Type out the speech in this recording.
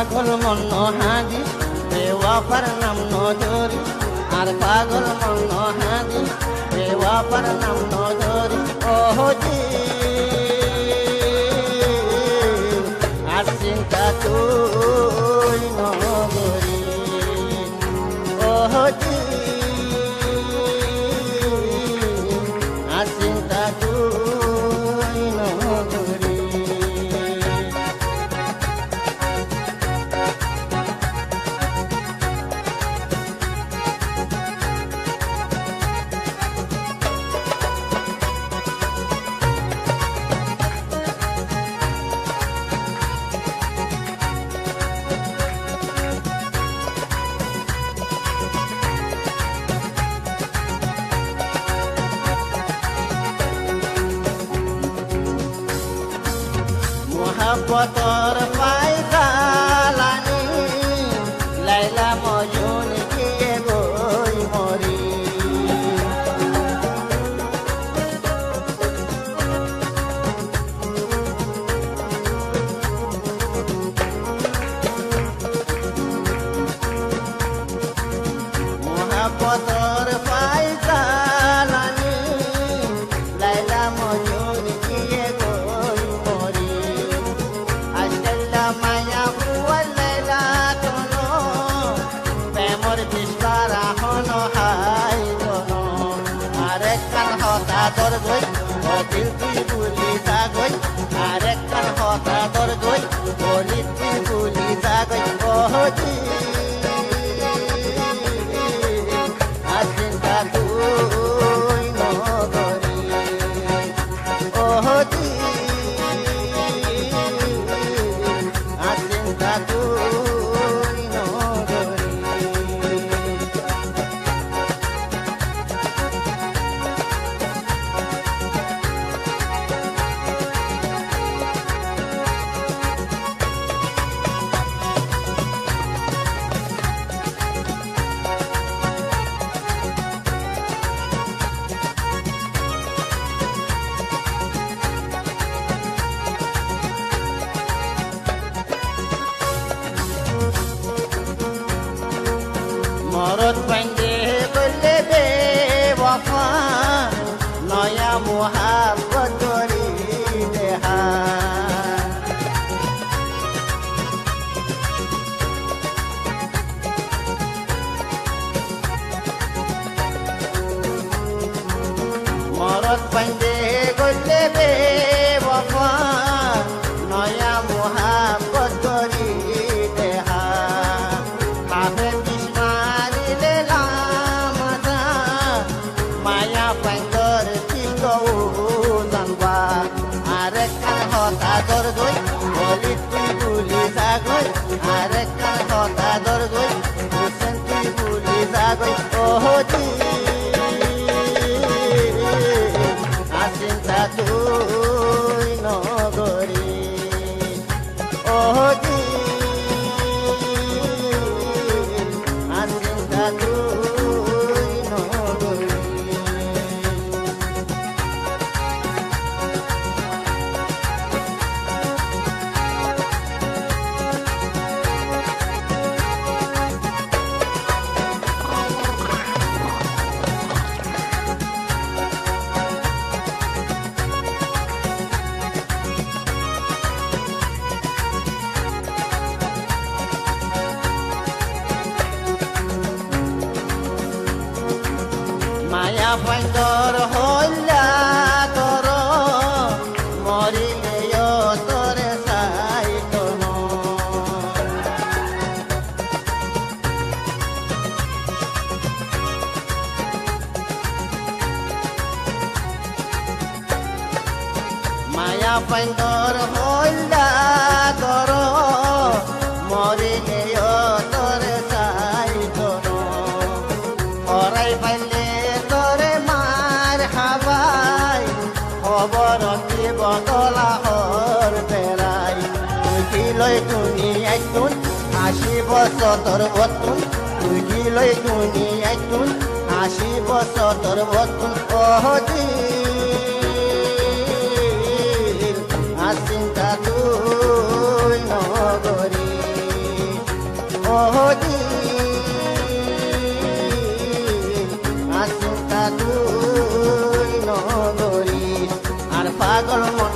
পাগল মন হাদি বেওয়াফার নাম নজরি আর পাগল মন হাদি বেওয়াফার নাম নজরি ওহজি আর চিন্তা তুই নগরি ওহজি আর চিন্তা তুই নগরি মোহাব্বতর পায়খালানি লাইলা মজুন গিয়ে গই মরি মোহাব্বতর পায়খালানি লাইলা মজুন গিয়ে গই মরি মায়া বুয়ার লাইলা কোনো প্রেমর বিস্তারা হন হাই কোনো আরেক কান হতা দর গই ও দিল তুই বুলি যাগই আরেক কান হতা দর গই ও দিল তুই বুলি যাগই ওহজি চিন্তা তুই নগরি ওহজি চিন্তা তুই নগরি মরদ পাইন্দে বললে বে ওয়াফা নয়া মোহাব্বত করি দেহা মরদ পাইন্দে বললে বে ওয়াফা নয়া মোহাব্বত করি দেহা কাফে মায়া পাইন্দর চিষ্ট জানবা আরেক কান হতা দর গই বলি তুই বুলি যাগই আরেক কান হতা দর গই হুসেন তুই বুলি যাগই ওহজি চিন্তা তুই নগরি ওহজি চিন্তা তুই নগরি মায়া পাইন্দর হইলা তোর মরিলে তোরে চাই তোন মায়া পাইন্দর হইলা তোর মরিলে তোরে চাই তোন হরাই পাইলে তোরে মার হাবাই খবর বদলা হর বেড়াই তুই লই দুনিয়ায় তুন 80 বছর তোর বতুন তুই লই দুনিয়ায় তুন 80 বছর তোর বতুন ওহজি চিন্তা তুই নগরি চিন্তা তুই নগরী আর পাগল মন